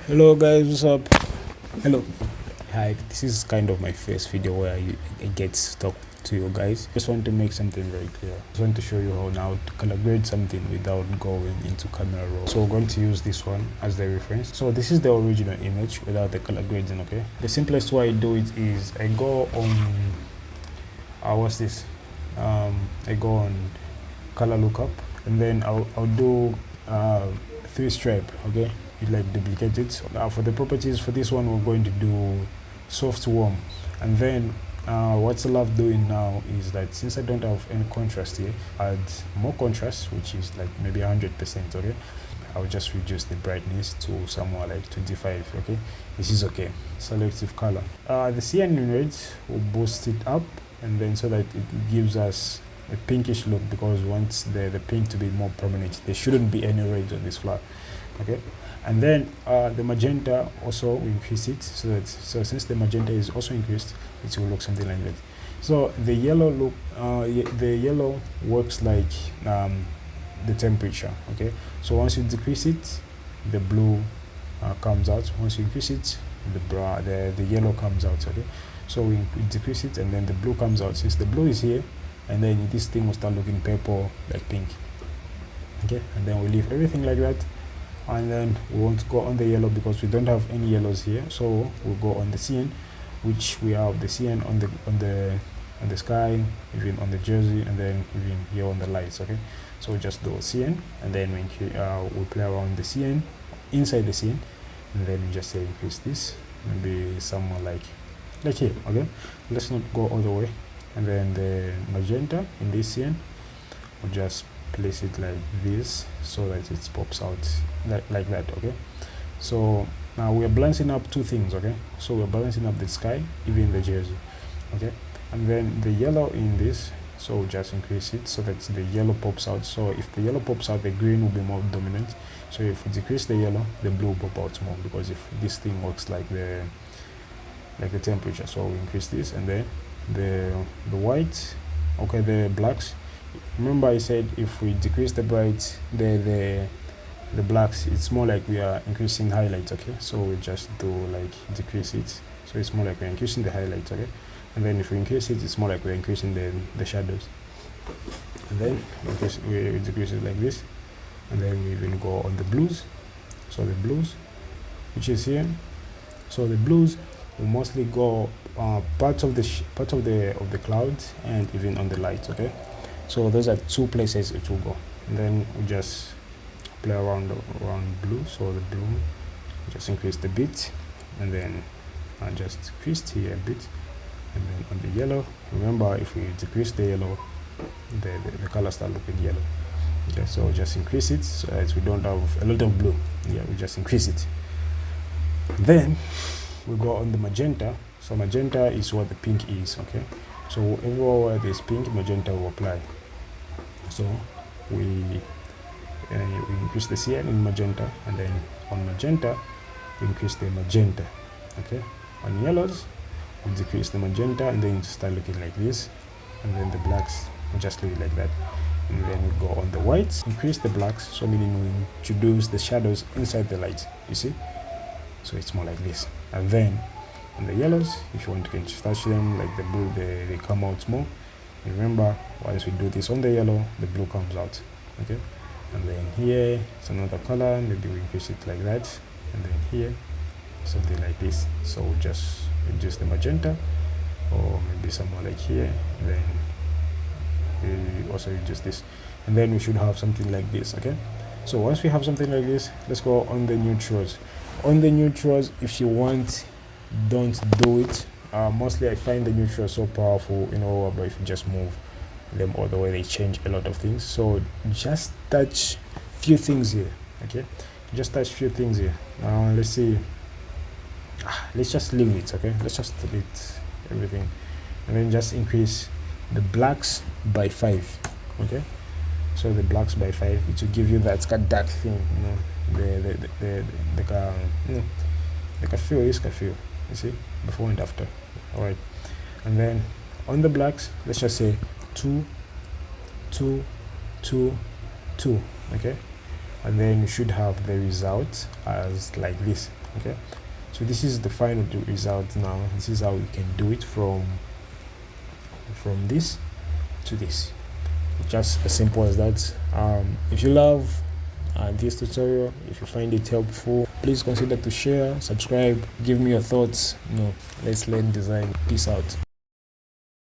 Hello guys, what's up? Hello. Hi, this is kind of my first video where I get to talk to you guys. Just want to make something very clear. Just want to show you how now to color grade something without going into camera raw. So we're going to use this one as the reference. So this is the original image without the color grading, okay? The simplest way I do it is I go on what's this? I go on color lookup, and then I'll do 3 stripe, okay? You like duplicate it. Now for the properties for this one, we're going to do soft warm, and then what's I love doing now is that since I don't have any contrast here, add more contrast, which is like maybe 100%, okay? I'll just reduce the brightness to somewhere like 25, okay? This is okay. Selective color. The cyan red will boost it up, and then so that it gives us a pinkish look, because we want the pink to be more prominent. There shouldn't be any red on this flower, okay? And then the magenta also, we increase it so since the magenta is also increased, it will look something like that. So the yellow look, the yellow works like the temperature, okay? So once you decrease it, the blue comes out. Once you increase it, the yellow comes out, okay? So we decrease it, and then the blue comes out. Since the blue is here, and then this thing will start looking purple like pink, okay? And then we leave everything like that, and then we want to go on the yellow because we don't have any yellows here, so we'll go on the cyan, which we have the cyan on the sky, even on the jersey, and then even here on the lights, okay? So we just do cyan, and then we play around the cyan, inside the cyan, and then we just say increase this, maybe somewhere like here, okay? Let's not go all the way. And then the magenta in this cyan, we'll just place it like this so that it pops out like that, okay? So now we are balancing up 2 things, okay? So we're balancing up the sky, even the jersey, okay? And then the yellow in this, so we'll just increase it so that the yellow pops out. So if the yellow pops out, the green will be more dominant. So if we decrease the yellow, the blue will pop out more, because if this thing works like the temperature. So we increase this, and then the white, okay, the blacks. Remember I said if we decrease the bright, the blacks, it's more like we are increasing highlights, okay? So we just do like decrease it, so it's more like we're increasing the highlights, okay? And then if we increase it, it's more like we're increasing the shadows. And then we decrease it like this, and then we even go on the blues. So the blues, which is here, so the blues will mostly go parts of the clouds and even on the lights, okay? So those are 2 places it will go. And then we just play around blue. So the blue, just increase the bit, and then just decrease here a bit. And then on the yellow, remember if we decrease the yellow, the color start looking yellow, okay? So just increase it so that we don't have a lot of blue. Yeah, we just increase it. Then we go on the magenta. So magenta is what the pink is, okay? So everywhere where there's pink, magenta will apply. So we increase the cyan in magenta, and then on magenta we increase the magenta, okay? On yellows we decrease the magenta, and then it start looking like this, and then the blacks we just leave it like that. And then we go on the whites, increase the blacks, so meaning we introduce the shadows inside the light, you see? So it's more like this. And then on the yellows, if you want, you can touch them like the blue, they come out more. And remember, once we do this on the yellow, the blue comes out, okay? And then here it's another color, maybe we increase it like that, and then here something like this. So we'll just reduce the magenta, or maybe somewhere like here, and then we also reduce this, and then we should have something like this, okay? So once we have something like this, let's go on the neutrals. On the neutrals, if you want, don't do it. Mostly I find the neutrals so powerful, you know, but if you just move them all the way, they change a lot of things. So just touch few things here, okay? Just touch few things here. Let's see. Let's just leave it, okay? Let's just delete everything, and then just increase the blacks by 5, okay? So the blacks by 5, it will give you that dark thing, you know, the curfew, you see, before and after. All right, and then on the blacks, let's just say 2 2 2 2, okay? And then you should have the result as like this. Okay, so this is the final result. Now this is how you can do it from this to this, just as simple as that. If you love this tutorial, if you find it helpful, please consider to share, subscribe, give me your thoughts. Let's learn design. Peace out.